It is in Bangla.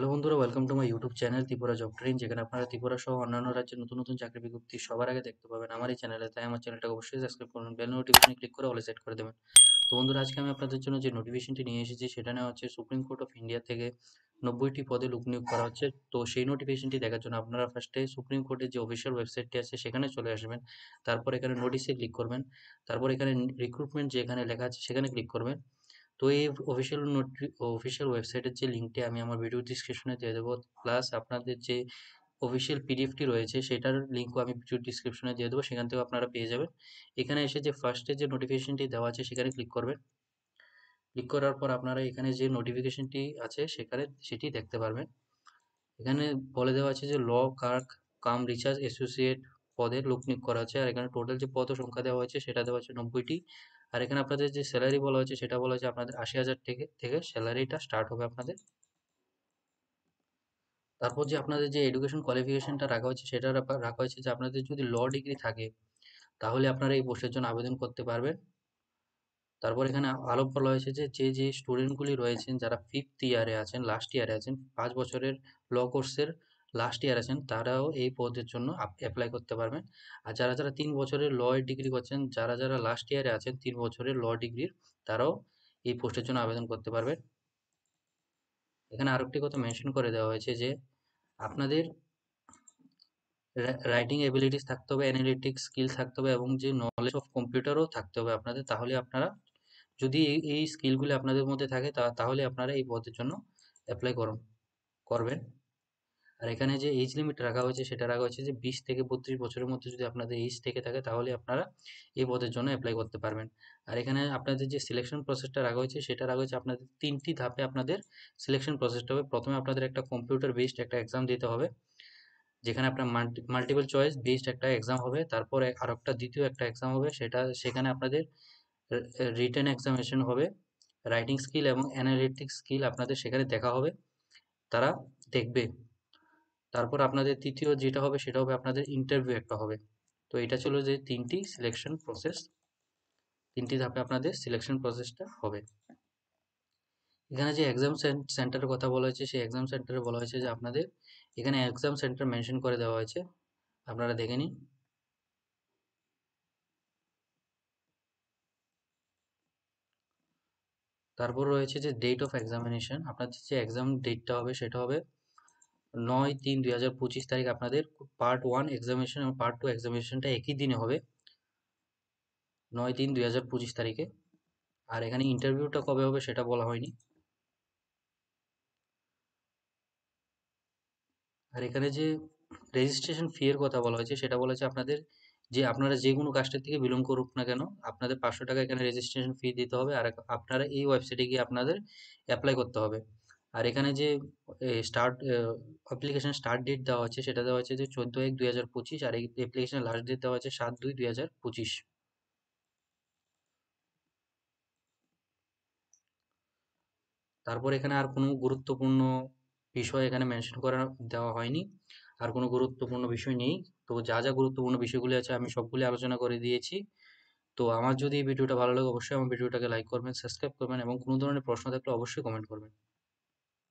হ্যালো বন্ধুরা, welcome to my YouTube channel Tripura job train, যেখানে আপনারা ত্রিপুরা সহ অন্যান্য রাজ্যের নতুন নতুন চাকরি বিজ্ঞপ্তি সবার আগে দেখতে পাবেন আমার এই চ্যানেলে। তাই আমার চ্যানেলটাকে অবশ্যই সাবস্ক্রাইব করুন, বেল নোটিফিকেশনে ক্লিক করে অলে সেট করে দেবেন। তো বন্ধুরা, আজকে আমি আপনাদের জন্য যে নোটিফিকেশনটি নিয়ে এসেছি সেটা নেওয়া হচ্ছে সুপ্রিম কোর্ট অফ ইন্ডিয়া থেকে 90টি পদে লোক নিয়োগ করা হচ্ছে। তো সেই নোটিফিকেশনটি দেখার জন্য আপনারা ফার্স্টে সুপ্রিম কোর্টের যে অফিসিয়াল ওয়েবসাইটটি আছে সেখানে চলে আসবেন। তারপর এখানে নোটিশে ক্লিক করবেন। তারপর এখানে রিক্রুটমেন্ট যে এখানে লেখা আছে সেখানে ক্লিক করবেন। তো এই অফিসিয়াল ওয়েবসাইটের যে লিঙ্কটি আমি আমার ভিডিও ডিসক্রিপশনে দিয়ে দেবো, প্লাস আপনাদের যে অফিসিয়াল পিডিএফটি রয়েছে সেটার লিঙ্কও আমি ভিডিও ডিসক্রিপশনে দিয়ে দেবো, সেখান থেকেও আপনারা পেয়ে যাবেন। এখানে এসে যে ফার্স্টে যে নোটিফিকেশনটি দেওয়া আছে সেখানে ক্লিক করবেন। ক্লিক করার পর আপনারা এখানে যে নোটিফিকেশনটি আছে সেটি দেখতে পারবেন। এখানে বলে দেওয়া আছে যে law clerk cum research associate পদে লোক নিয়োগ করা হচ্ছে। আর এখানে টোটাল যে পদ সংখ্যা দেওয়া হয়েছে সেটা দেওয়া হচ্ছে 90টি। আর এখানে আপনাদের যে স্যালারি বলা হয়েছে সেটা বলা হয়েছে আপনাদের 80,000 থেকে স্যালারিটা স্টার্ট হবে আপনাদের। তারপর যে আপনাদের যে এডুকেশন কোয়ালিফিকেশনটা রাখা হয়েছে সেটা রাখা হয়েছে যে আপনাদের যদি ল ডিগ্রি থাকে তাহলে আপনারা এই পোস্টের জন্য আবেদন করতে পারবেন। তারপর এখানে আরো বলা হয়েছে যে যে স্টুডেন্টগুলি রয়েছেন যারা ফিফথ ইয়ারে আছেন, লাস্ট ইয়ারে আছেন, 5 বছরের ল কোর্সের লাস্ট ইয়ার আছেন, তারাও এই পদের জন্য অ্যাপ্লাই করতে পারবেন। আর যারা 3 বছরের ল এর ডিগ্রি করছেন, যারা লাস্ট ইয়ারে আছেন 3 বছরের ল ডিগ্রির, তারাও এই পোস্টের জন্য আবেদন করতে পারবেন। এখানে আরেকটি কথা মেনশন করে দেওয়া হয়েছে যে আপনাদের রাইটিং এবিলিটিস থাকতে হবে, অ্যানালিটিক্স স্কিল থাকতে হবে এবং যে নলেজ অফ কম্পিউটারও থাকতে হবে আপনাদের। তাহলে আপনারা যদি এই স্কিলগুলি আপনাদের মধ্যে থাকে তাহলে আপনারা এই পদের জন্য অ্যাপ্লাই করবেন। আর এখানে যে এজ লিমিট রাখা হয়েছে সেটা রাখা হয়েছে যে 20 থেকে 32 বছরের মধ্যে যদি আপনাদের এজ থেকে থাকে তাহলে আপনারা এই পদের জন্য অ্যাপ্লাই করতে পারবেন। আর এখানে আপনাদের যে সিলেকশন প্রসেসটা রাখা হয়েছে সেটা রাখা হয়েছে আপনাদের 3টি ধাপে আপনাদের সিলেকশন প্রসেসটা হবে। প্রথমে আপনাদের একটা কম্পিউটার বেসড একটা এক্সাম দিতে হবে, যেখানে আপনার মাল্টিপল চয়েস বেসড একটা এক্সাম হবে। তারপরে আর একটা দ্বিতীয় একটা এক্সাম হবে, সেখানে আপনাদের রিটেন এক্সামিনেশন হবে। রাইটিং স্কিল এবং অ্যানালিটিক্স স্কিল আপনাদের সেখানে দেখা হবে, তারা দেখবে। তারপর আপনাদের তৃতীয় যেটা হবে সেটা হবে আপনাদের ইন্টারভিউ একটা হবে। তো এটা ছিল যে 3টি ধাপে আপনাদের সিলেকশন প্রসেসটা হবে। এখানে যে এক্সাম সেন্টারের কথা বলা হয়েছে সেই এক্সাম সেন্টারে বলা হয়েছে যে আপনাদের এখানে এক্সাম সেন্টার মেনশন করে দেওয়া হয়েছে, আপনারা দেখে নিন। তারপর রয়েছে যে ডেট অফ এক্সামিনেশন, আপনাদের যে এক্সাম ডেটটা হবে সেটা হবে 9/3/2025 তারিখ। আপনাদের পার্ট 1 এক্সামিনেশন এবং পার্ট 2 এক্সামিনেশনটা একই দিনে হবে, 9/3/2025 তারিখে। আর এখানে ইন্টারভিউটা কবে হবে সেটা বলা হয়নি। আর এখানে যে রেজিস্ট্রেশন ফি এর কথা বলা হয়েছে সেটা বলা হয়েছে আপনাদের যে আপনারা যে কোনো কাস্টের থেকে বিলং করুক না কেন আপনাদের 500 টাকা এখানে রেজিস্ট্রেশন ফি দিতে হবে। আর আপনারা এই ওয়েবসাইটে গিয়ে আপনাদের অ্যাপ্লাই করতে হবে। আর এখানে যে অ্যাপ্লিকেশন স্টার্ট ডেট দেওয়া হচ্ছে সেটা দেওয়া হচ্ছে যে 14/1/2025। আর এই অ্যাপ্লিকেশনের লাস্ট ডেট দেওয়া হচ্ছে 7/2/2025। তারপর এখানে আর কোনো গুরুত্বপূর্ণ বিষয় এখানে মেনশন করা দেওয়া হয়নি, আর কোনো গুরুত্বপূর্ণ বিষয় নেই। তো যা গুরুত্বপূর্ণ বিষয়গুলি আছে আমি সবগুলি আলোচনা করে দিয়েছি। তো আমার যদি এই ভিডিওটা ভালো লাগে অবশ্যই আমার ভিডিওটাকে লাইক করবেন, সাবস্ক্রাইব করবেন এবং কোনো ধরনের প্রশ্ন থাকলে অবশ্যই কমেন্ট করবেন।